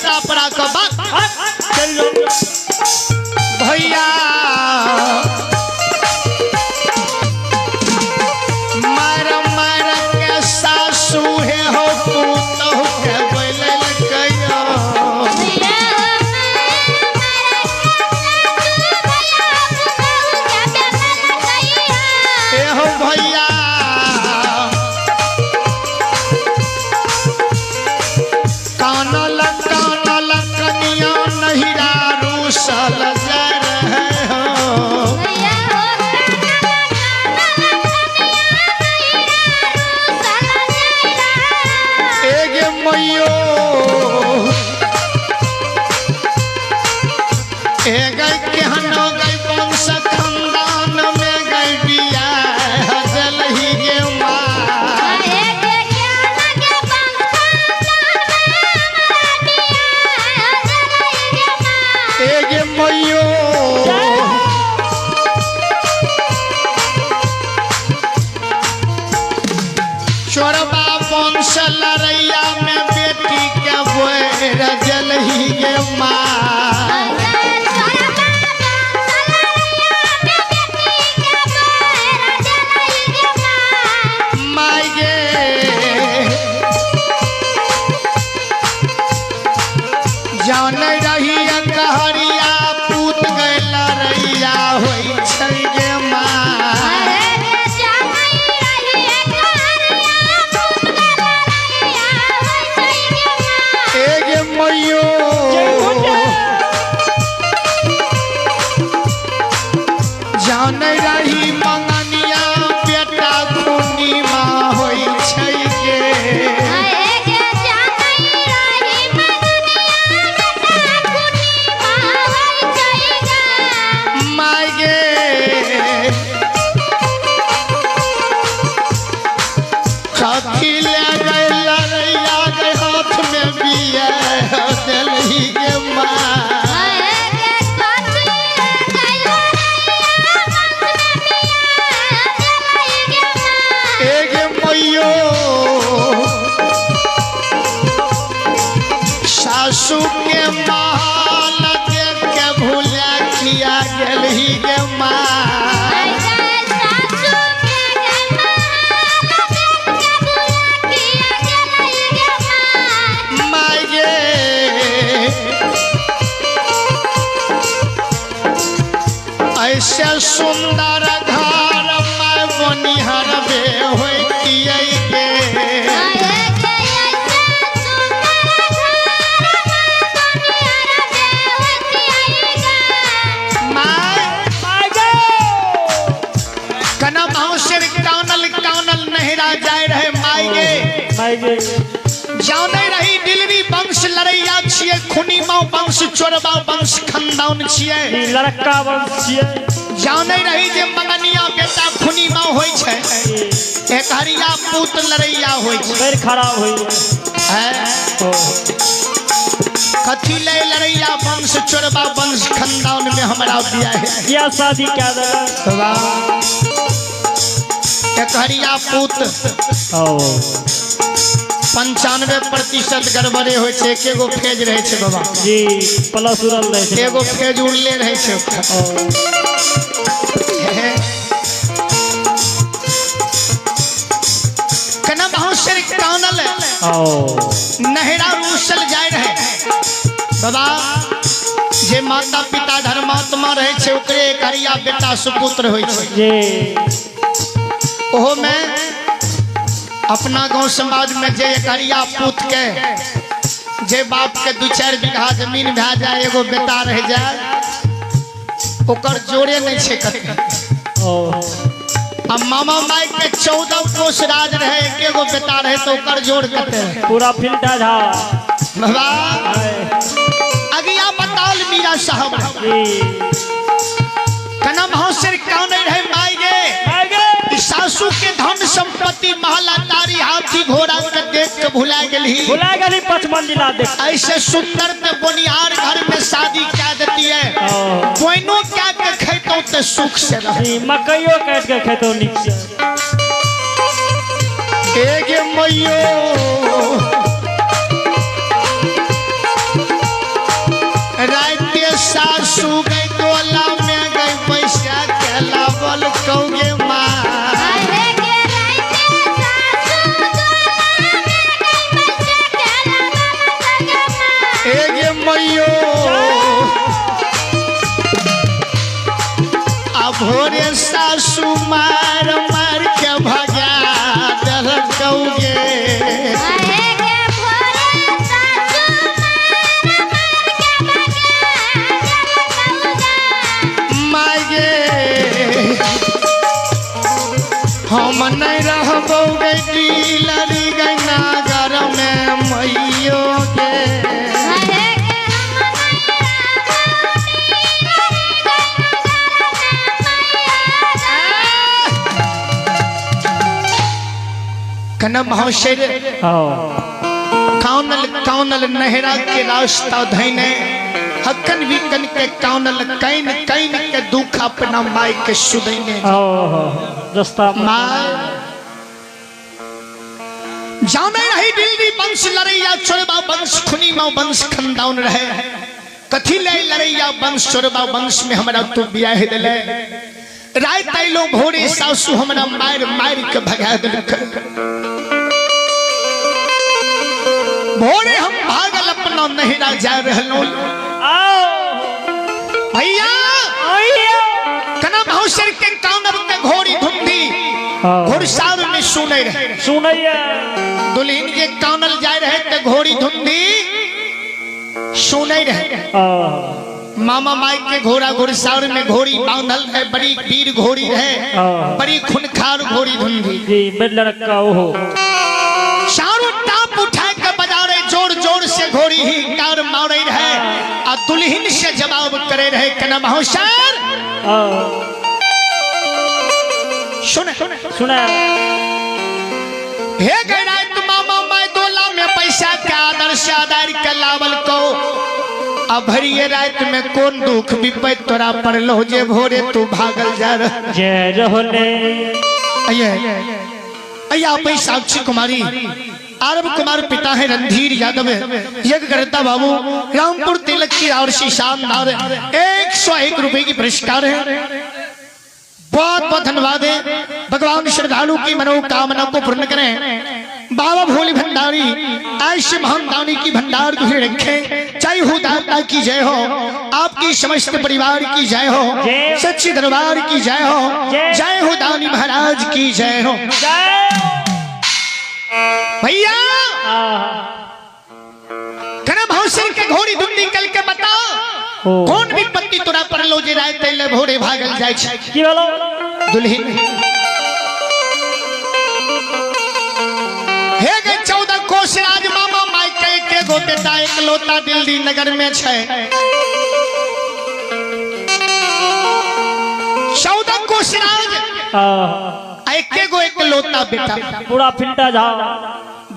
सतरा पड़ा का बात भैया मर मर के सासू है हो पूत के बोले कहियो ए हो भैया कानल कानल कनिया नहिरा रूसल जा रहे हो एगे मैयो एगे केहनो गई वंश खानदान में गई बिया हजल ही गे माँ एगे मैयो चोरबा वंश लड़ैया में बेटी के बोर जल ही गे माँ माई गे जान रही कहरिया पूत गए लड़ैया होई छै गे माँ एगे मैयो जान रही मंगनिया बेटा खूनी माँ होई छै गे माई गे कथी ले गए लड़ैया के हाथ में बिया दिल ही गे माँ एगे मैयो सासू के महल देख के भूला किया गेल ही गे माँ माई गे ऐसे सुंदर घर मैं बनिहर बे होइतियै गे कना भावसर कानल कानल नहरा जाए रहे माई गे जाने रही दिलवी वंश लड़ैया छिए खुनी माँ वंश चोरबा वंश खानदान छिए लड़का वंश छिए जाने रही जे मंगनिया बेटा खुनी माँ होई छै एक हरिया पूत लड़ैया होई छै पैर खराब होई कथी ले लड़ैया वंश चोरबा वंश खानदान में हमरा बिया है क्या शादी क्या दे एक हरिया पूत 95% गड़बड़े होय छै एकेगो फेज रहे छै बाबा जी प्लस उड़ल रहे छै एगो फेज उड़ले रहे छै कना भावसर कानल नहरा रूसल जाए रहे बाबा जे माता पिता धर्मात्मा रहे छै ओकरे करिया बेटा सुपुत्र होय छै जी ओहो में अपना गांव समाज में जे करिया पूत के जे बाप के 2-4 बीघा जमीन भै जाए एगो बेटा रह जाए ओकर जोड़े नहीं छे कते अब मामा माई के 14 कोस राज रहे एकेगो बेटा रहे तो ओकर जोड़ कते पूरा फील्ड था बाबा अगिया बताल मीरा साहब कना भावसर कौन रहे माई गे सासू के धन संपत्ति महला तारी हाथी घोड़ा के देख के भुला गई 5 मंजिला देख ऐसे सुंदर ते बोनिहार घर में शादी क्या देती है कोइनो क्या के खेतो ते सुख से रहे मकइयो काट के खेतो नीक से एगे मैयो सासू गई टोला में गई पैसा के लावल कौगे माँ एगे मैयो अब भोरे सासू मार मार के भगा दल कौगे हम नहीं रहबोगे डीलरी गैना घर में मैयो के कना महोशर काउनल काउनल नहरा के रास्ता धैने हकन विकन के काउनल कैन कैन के दुख अपना माई के सुदैने रास्ता माँ जाने रही दिल्ली वंश लड़ैया चोरबा वंश खुनी माँ वंश खंदाउन रहे कथी ले लड़ैया वंश चोरबा वंश में हमारा तू ब्याह दिले राय तैलो भोरे सासू हमारा मार मार के भगा दिलक भोरे हम भागल अपना नहिरा जा रहलो भैया कना महोशर के काउनर के घोड़ी धुंधी घुड़सार में सुने रहे दुल्हन के काउनल जा रहे ते घोड़ी धुंधी सुने रहे मामा माई के घोड़ा घुड़सार में घोड़ी बांधल है बड़ी वीर घोड़ी है बड़ी खुनखार घोड़ी धुंधी चारों टाप उठा के बजा रहे जोर जोर से घोड़ी ही कार मारे रहे और दुल्हन से जवाब करे रहे कना महोशर सुने हे गैराय तू मामा माई दोला में पैसा के आदर से आदर के लावल को अब भरिए रात में कौन दुख विपद तोरा पड़लो जे भोरे तू भागल जा रहले अय्या साक्षी कुमारी आरब कुमार पिता है रणधीर यादव यज्ञकर्ता बाबू रामपुर तिलक की और शानदार 101 रुपए की पुरस्कार है बहुत बहुत धन्यवाद है भगवान श्रद्धालु की मनोकामना को पूर्ण करें बाबा भोले भंडारी ऐसे महान दानी की भंडार तुझे रखे जय हो दाता की जय हो आपकी समस्त परिवार की जय हो सच्ची दरबार की जय हो जय हो दानी महाराज की जय हो भैया कना भौसर के घोड़ी धुन निकल के बताओ कौन विपत्ति तोरा पड़लो जे रात तैले भोरे भागल जाय छै की बोलो दुल्हन हे गे 14 कोस राज मामा माई के गो बेटा एकलौता दिल्ली नगर में छै 14 कोस राज एके गो एकलौता बेटा पूरा फिल्टा जा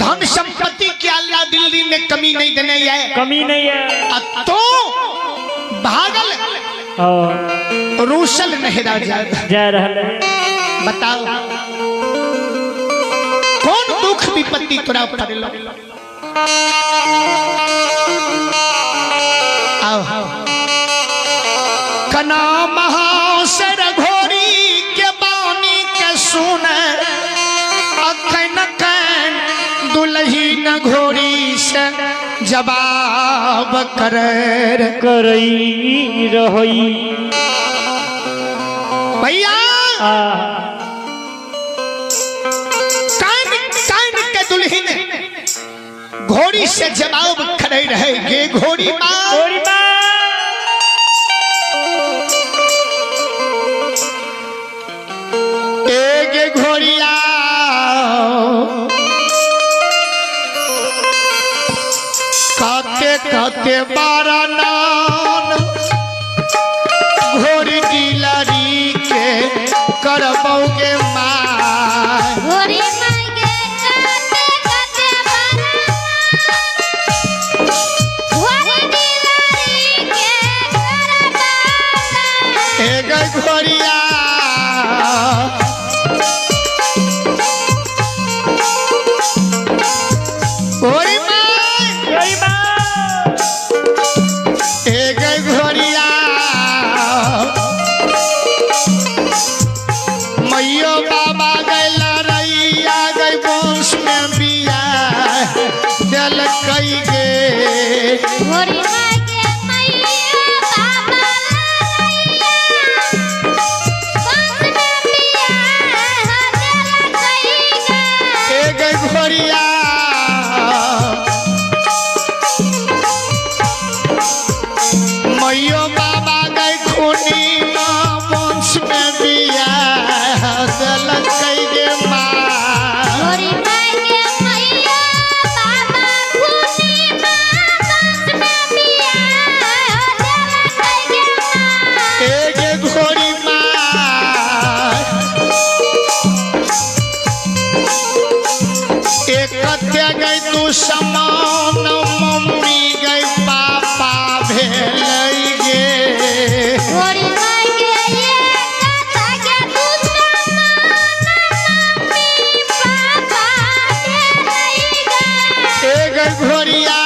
धन संपत्ति के अल्लाह दिल्ली में कमी नहीं देने है कमी नहीं है तो भागल रूसल नहरा जा रहले बताओ कौन दुख विपत्ति तोरा पड़लो आओ कना महाशर घोड़ी के बानी के सुन अखन कन दुल्ही न घोड़ी से जवाब करई रही भैया कान कान के दुल्हन घोड़ी से जवाब करे रहे गे घोड़ी माँ गे घोड़िया कहते बारा नान घोड़ी डीलरी के करबोगे माँ घोड़ी माई के कहते बारा घोड़ी डीलरी के करबोगे एक घोड़िया घोड़ी एक घोड़िया मैयो बाबा गए खूनी वंश में बिया दलक कई गे माँ गोरी माई के मैया बाबा खुशी माँ बंस में बिया देवा कइगे माँ एक घोड़ी माँ एक कत्या गई तू समान मम्मी गई पापा भेलै गे गोरी माई के ये कथा के दूसरा मम्मी पापा देलैगा एक घोड़िया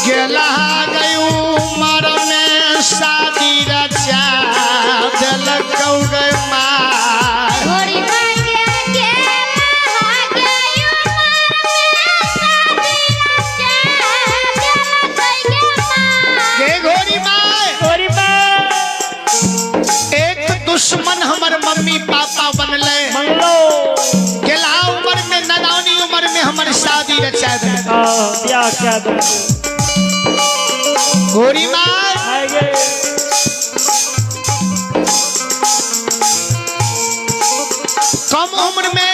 गेला गई उमर में शादी रचा दलक गई माँ गोरी माई के गेला गई उमर में शादी रचा देवा कइगे माँ गे घोड़ी माँ गोरी माँ एक दुश्मन हमर मम्मी पापा बनले मंगलो गेला उम्र में नदानी उम्र में हमर शादी रचा दे क्या क्या दो घोड़ी माँ आएगे कम उम्र में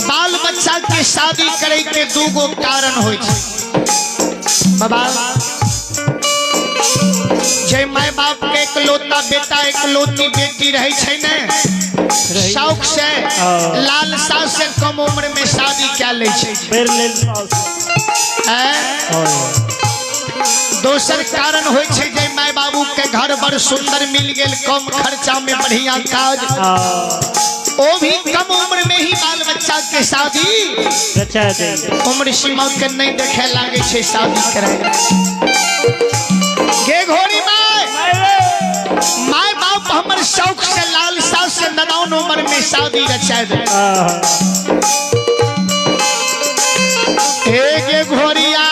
बाल बच्चा के शादी करे के दूगो कारण होय छै बाबा जय माय बाप के इकलौता बेटा इकलौती बेटी रहे छै ने शौक से लालसा से कम उम्र में शादी क्या ले छै फिर ले हैं? दोसर कारण होय छै जय माय बाबू के घर बड़ सुंदर मिल गेल कम खर्चा में बढ़िया काज वो भी कम उम्र में ही बाल बच्चा के शादी अच्छा दे उम्र सीमा के नहीं देखे लागे छे शादी करे गे घोड़ी माय माय बाप हमर शौक से लालसा से नदान उम्र में शादी रचा दे हे गे घोड़िया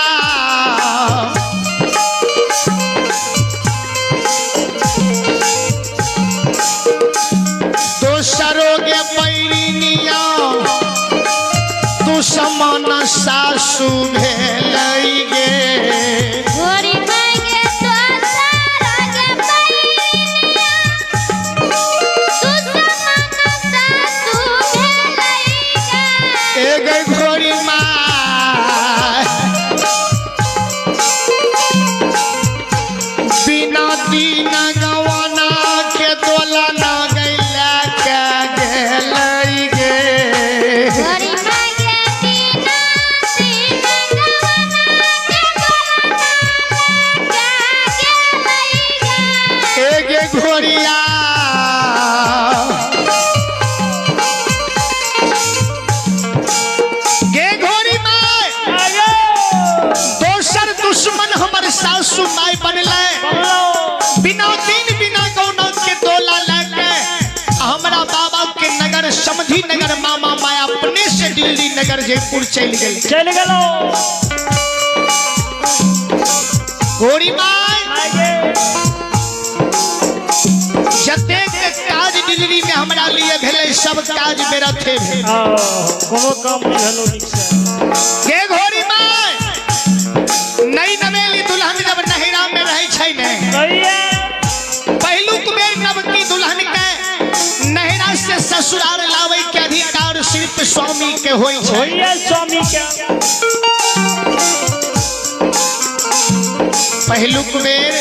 दोसरों के पैरिनिया तू समान सासू भेलै गे गोरी माई के दोसरा के पैरिनिया तू समान सासू भेलैगा एक घोड़ी माँ बिना दिन गवाना के दोला न गैला के गेलै गे गोरी माई के बिना दिन गवाना के दोला के गेलैगा एक घोड़िया गे घोड़ी माय दोसर दुश्मन हमर सासू माय बनले बिना दिन बिना गौना के दोला लेके हमरा बाबा के नगर समधी नगर मामा माय अपने से दिल्ली नगर जयपुर चल गए चल गलो घोड़ी माय आगे जतेक काज दिल्ली में हमरा लिए भेले सब काज मेरा थे कोनो काम नहीं हलो नीक से गे घोड़ी माय नई नवेली दुल्हन जब नहिरा में रहे छै ने भैया पहलुक बेर नवकी दुल्हन के नहिरा से ससुराल लावे के अधिकार सिर्फ स्वामी के होय छै भैया स्वामी क्या पहलुक बेर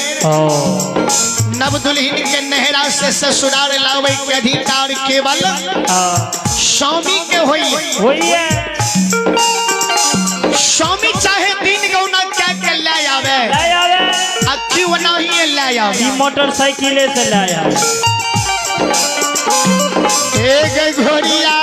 नव दुल्हन के नहरा से ससुराल लावे के अधिकार केवल स्वामी के होई भैया स्वामी चाहे दिन गौना क्या के ले आवे ले आवे अक्की वना ही ले आवे ई मोटरसाइकिल से ले आया एक घोड़िया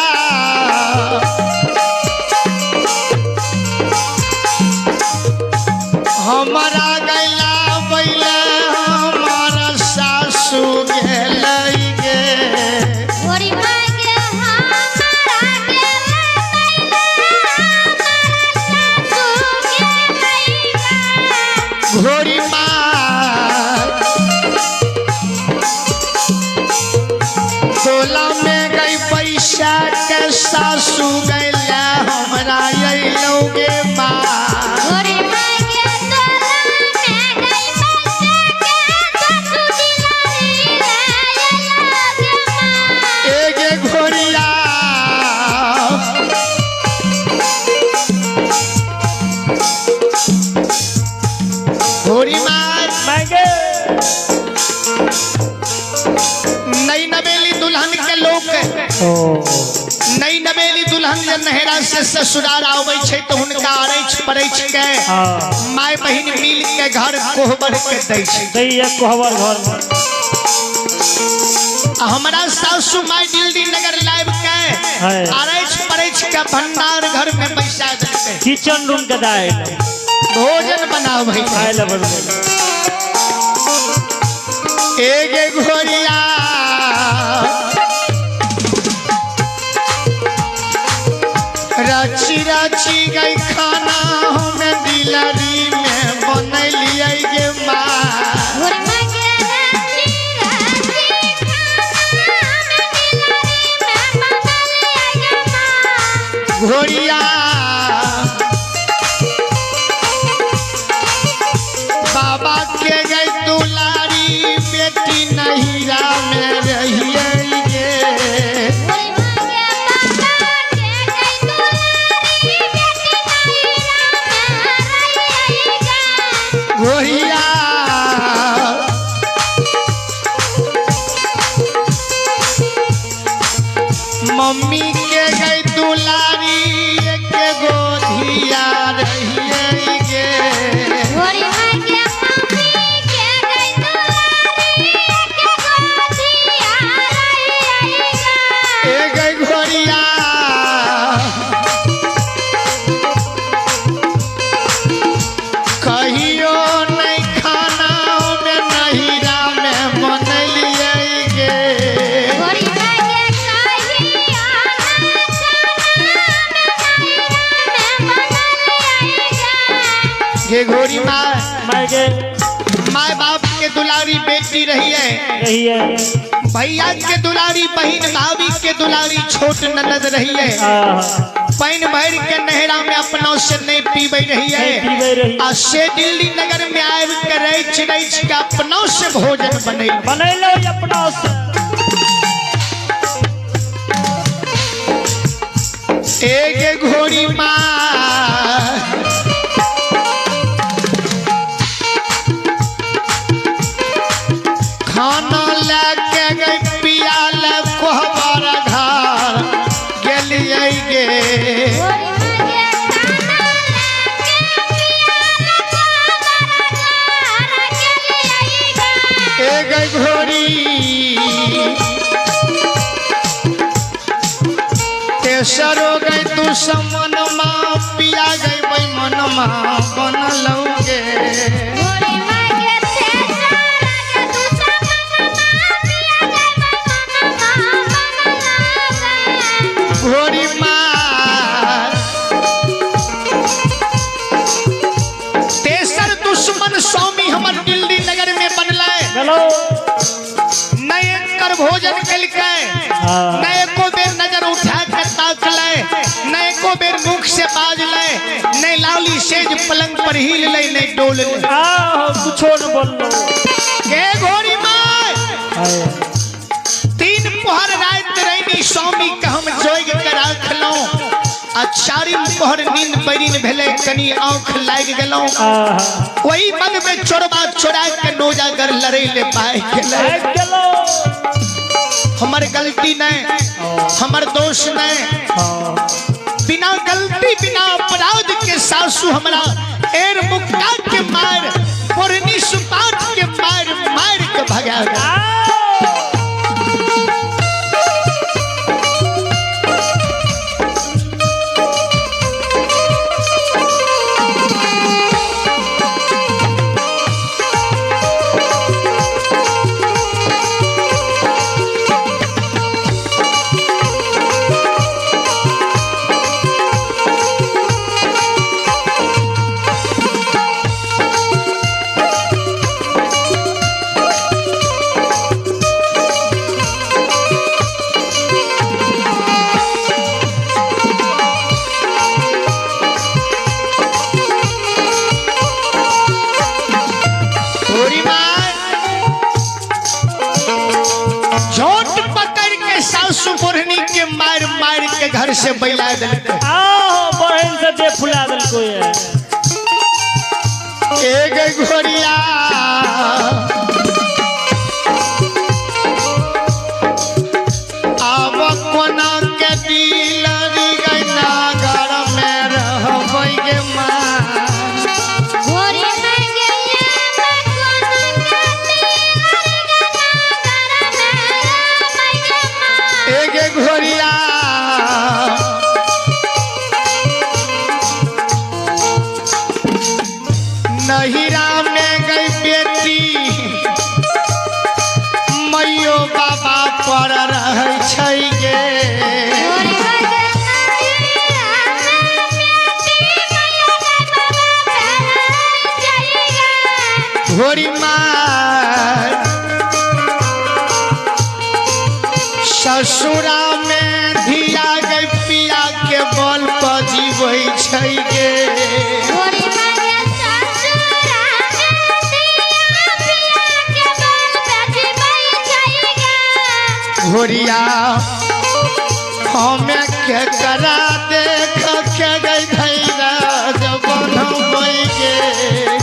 हमारा गैला बैला हमारा सासू गेलै गे गोरी माई के हमारा गेला बैला हमारा सासू गेलैगा घोड़ी माँ तोला में गई पैसा के सासू गैला हमरा अइलौ गे माँ मांगे नई नवेली दुल्हन के लोग नई नवेली दुल्हन जब नहरा से ससुराल आवे छे तो हुनका अरैछ परैछ के माय बहिन मिल के घर कोहबर के दै छे दैया कोहबर घर में हमरा सासू माय दिल्ली नगर लाइव के अरैछ परैछ के भंडार घर में बैसा देते किचन रूम के दाए भोजन बनावे खाए ले बड़ एक घोड़िया राची राची गई खाना हमें दिलरी में बनलिए गे माँ घोड़ी माँ के राची राची खाना में दिलरी में बनलिए गे माँ घोड़िया बाबा के गई दुलारी बेटी नहीरा में रहिए गे घोड़ी माँ के बाबा के गई दुलारी बेटी नहीरा में रहिए गे घोड़िया मम्मी के गई दुलारी एक गोधिया रहिए गे घोड़ी माँ के मम्मी के गई दुलारी के गोदिया रहिए गे एक घोड़िया कहियो नहीं खाना में नहीरा में बनलिए गे घोड़ी माँ के कहिया में बनलिए गे ये घोड़ी माँ मांगे माँ बाप के दुलारी बेटी रही है रही है भैया के दुलारी बहन भाभी के दुलारी छोट ननद रही है पानी भर के नहरा में अपना से नहीं पीबे रही नहीं पीबे है रही। आ से दिल्ली नगर में आए के रैच रैच के अपना से भोजन बने बनैलो अपना से एक घोड़ी माँ खाना लेके गई पियाल कोहबर घर गेलिए गे घोड़ी माँ के खाना लेके पिया एक घोड़ी तेसर हो गई तू समन माँ पिया गई वही मन माँ बनलौ गे घोड़ी माँ के तेसर के तू समन माँ पिया गई वही मन माँ बनला गे घोड़ी माँ तेसर दुश्मन स्वामी हमर दिल्ली नगर में बनला चलो नए कर भोजन कलकै नए को बेर नजर उठा के ताकलै नए को बेर मुख से बाजलै नहीं लाली सेज पलंग पर हिल ले नहीं डोल ले कुछो न बोललो के घोड़ी माँ तीन पहर रात रही स्वामी के हम जोग के राखलौ आ चारिम पहर नींद परिन भेले कनी आंख लाग गेलौ वही मन में चोरबा चोरा के नोजागर लड़े ले पाए गेलै चलो हमर गलती नहीं हमर दोष नहीं बिना गलती बिना अपराध के सासू हमरा एर मुक्का के मार पुरनी सुपात के मार मार के भगा घोड़ी माँ झोट पकड़ के सासू पुरनी के मार मार के घर से बैला देलकै आओ बहन से दे फुला दल को ये एक घोड़िया नहिरा में गई बेटी मैयो बाबा पर रहै छै गे घोड़ी मार ससुरा में धिया गई पिया के बल पर जीवै छै गे घोड़िया हमें के करा देख के गई धैरा जब बनबै गे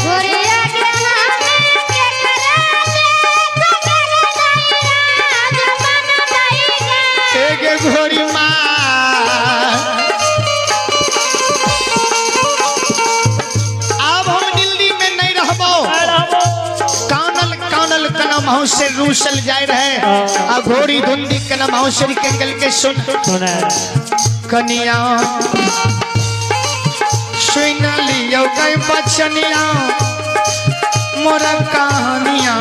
घोड़ी मार अब हम दिल्ली में नहीं रहबो कानल कानल कनमहु से रूसल जाए रहे आ घोड़ी धुंदी कनमहु से निकल के सुन कनिया सुन लियो गई बचनिया मोरा कहानिया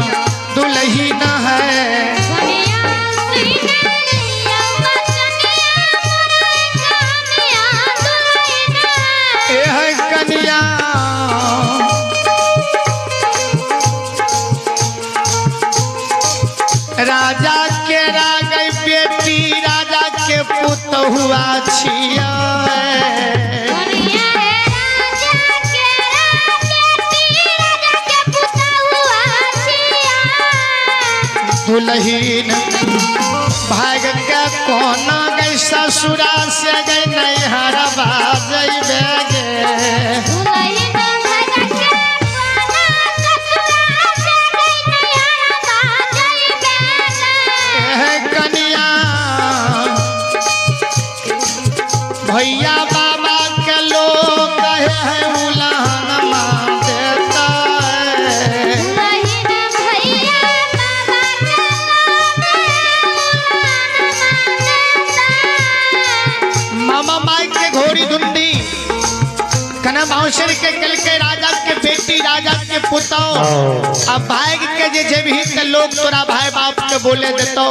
दुल्ही न है कनिया राजा के रागई बेटी राजा के पुत हुआ छिया दुल्हीन भाग के कोना गई ससुरा से गई नैहर बाजई बेगे कनिया भैया बाबा के लोग कहे है उलहन मान देता है मामा माई के घोड़ी धुंदी कना बाउसर के कल के राजा के बेटी राजा के पुतो अब भाग के जे भी के लोग तोरा भाई बाप के बोले देतो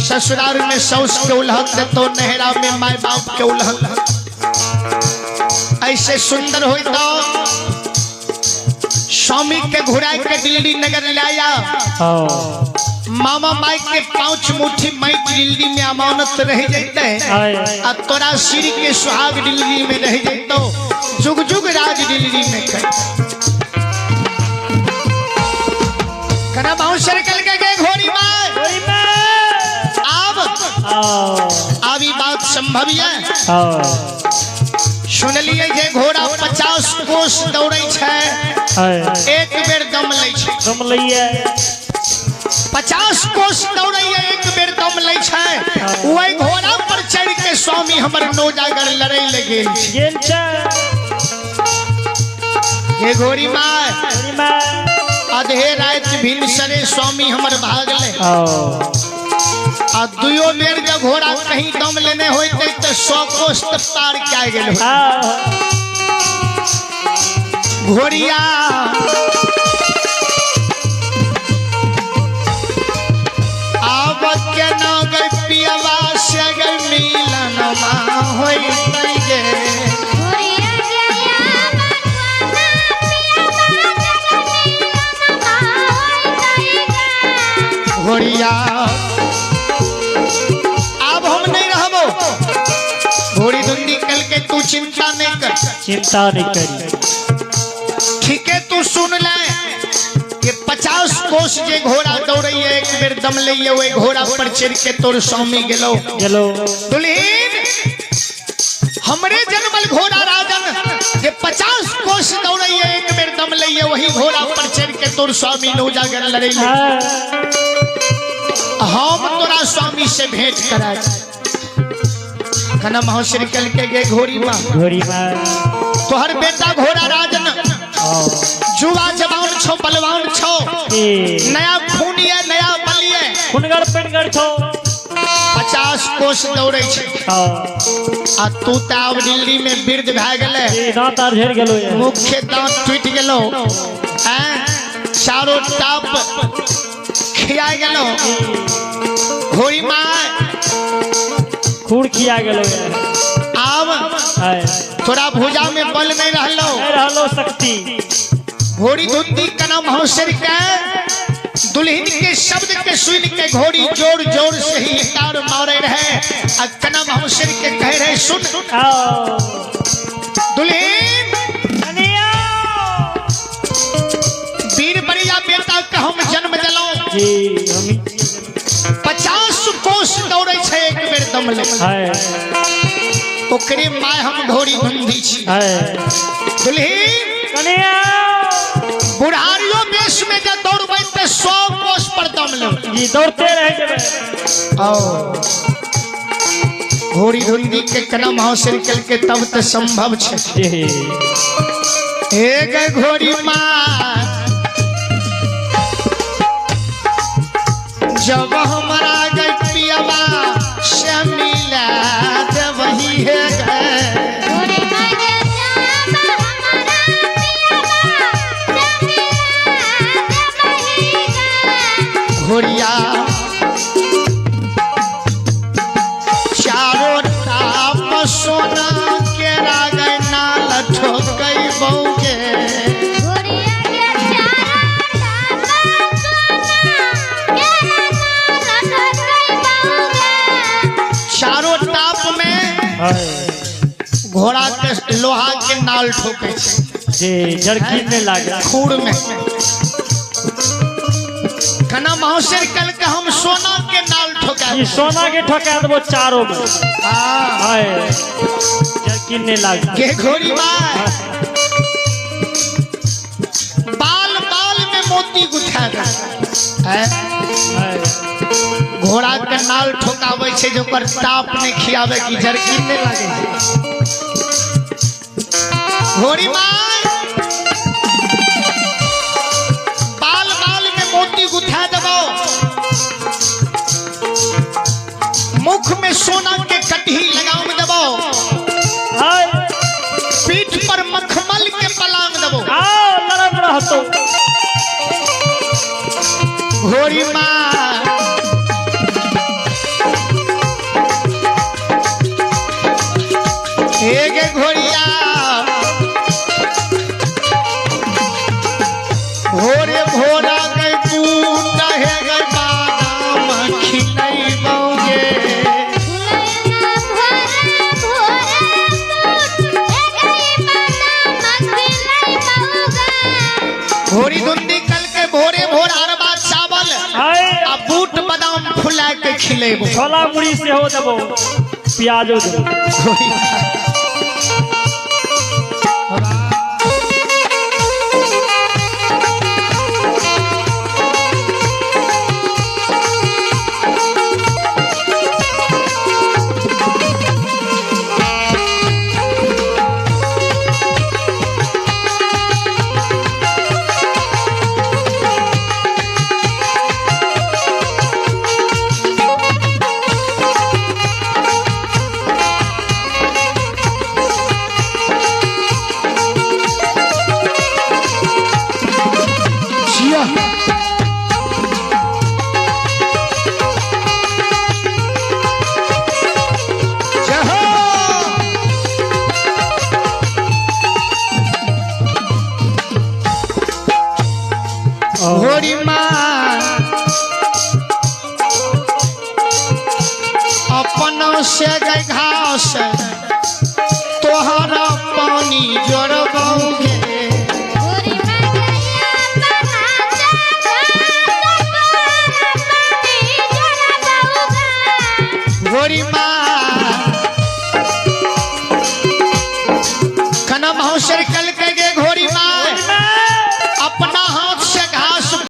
ससुराल में सौस के उलहक देतो नहरा में माई बाप के उलहक ऐसे सुंदर हो तो स्वामी के घुरा के दिल्ली नगर लाया मामा माई के 5 मुट्ठी माई दिल्ली में अमानत रह जाते और तोरा सिर के सुहाग दिल्ली में रह जातो जुग जुग राज दिल्ली में कना बाउसर कल के गए घोड़ी में अब ये बात संभव है सुन लिए जे घोड़ा 50 कोस दौड़े छै एक बेर दम ले 50 कोस दौड़े एक बेर दम ले वही घोड़ा पर चढ़ के स्वामी हमर नौजागर लड़े लगे ये घोड़ी मार आधे रात भिनसरे स्वामी हमर भागले आ दुयो बेर जब घोड़ा कहीं दम लेने होते तो 100 कोस पार क्या गेल घोड़िया अब के ना गई पियवा से गई मिलन होई गे घोड़िया अब हम नहीं रहबो घोड़ी धुंदी कल के तू चिंता नहीं करी ठीक है तू सुन ले ये 50 कोस जे घोड़ा दौड़े एक बेर दम ले वो घोड़ा पर चढ़ के तोर स्वामी गेलो दुल्हीन हमरे जन्मल घोड़ा राजन जे 50 कोस दौड़े एक बेर दम ले वही घोड़ा पर चढ़ के तोर स्वामी नौजागर लड़े हम तोरा स्वामी से भेंट करा कना महसर कल के गे घोड़ी मां तोहर बेटा घोड़ा राजन जुआ जवान छो बलवान छो नया खून है नया बल है खुनगर पेनगर छो 50 कोस दौड़े छे हाँ आ तू त आब दिल्ली में वृद्ध भए गेले ई दांत आर झड़ गेलो ये मुख्य दांत टूट गेलो हैं चारों टाप खिया गेलो घोड़ी माँ खूर खिया गेलो ये आब हाय थोड़ा भुजा में बल नहीं रहलो नहीं रहलो शक्ति घोड़ी धुंधी कना महोसर के दुल्हन के शब्द के सुन के घोड़ी जोर जोर से ही हिकार मारे रहे आ कना महोसर के कह रहे सुन आओ दुल्हन कनिया वीर बड़िया बेटा का हम जन्म दिलो जी हम 50 कोस दौड़े छे एक बेर दम ले हाय ओकरे माय हम घोड़ी धुंधी छी हाय दुल्हन कनिया बुढ़ारियों देश में जब दौड़बै त 100 कोस पर दम ले जी दौड़ते रह जेबे आओ घोड़ी धुंधी के कना महोसर कल के तब त संभव छे जी एक घोड़ी माँ जब हमारा गपियावा से मिला जब वही है घोड़ी मांगे श्याम हमारा पियावा जमीला जबही घोड़िया चारों टाप सोना के रागै नाल ठोकै बौगे घोड़िया के चारों टाप सोना के नाल ठोकै बौगे चारों टाप में हाय घोड़ा के लोहा के नाल ठोकै छै जी जरकीन में लागे खूर में कना महोसर कल के हम सोना के नाल ठोका ई सोना के ठोका देबो चारों में हाँ हाय जरकीन ने लागे के घोड़ी माँ बाल बाल में मोती गुथा दे हैं? हाय घोड़ा के नाल ठोकावे छे जो पर ताप ने खियावे की जरकीन ने लागे घोड़ी माँ बाल बाल में मोती गुथा देबो मुख में सोना के कटही लगाम देबो हाय पीठ पर मखमल के पलांग देबो आओ लड़न रहतो घोड़ी माँ एक घोड़िया भोरे भोरा गई बूट है गई बादाम खिलई बौगे भुलैया भोरे भोरे सूट ए गई बादाम खिलै बौगे घोड़ी धुंधी कल के भोरे भोर अरबा चावल हाय आ बूट बादाम फुला के खिलेबो छोला मुड़ी से हो देबो प्याजो देबो जिया जहो घोड़ी माँ अपनों से गई घास तोहरा पानी जोड़बौ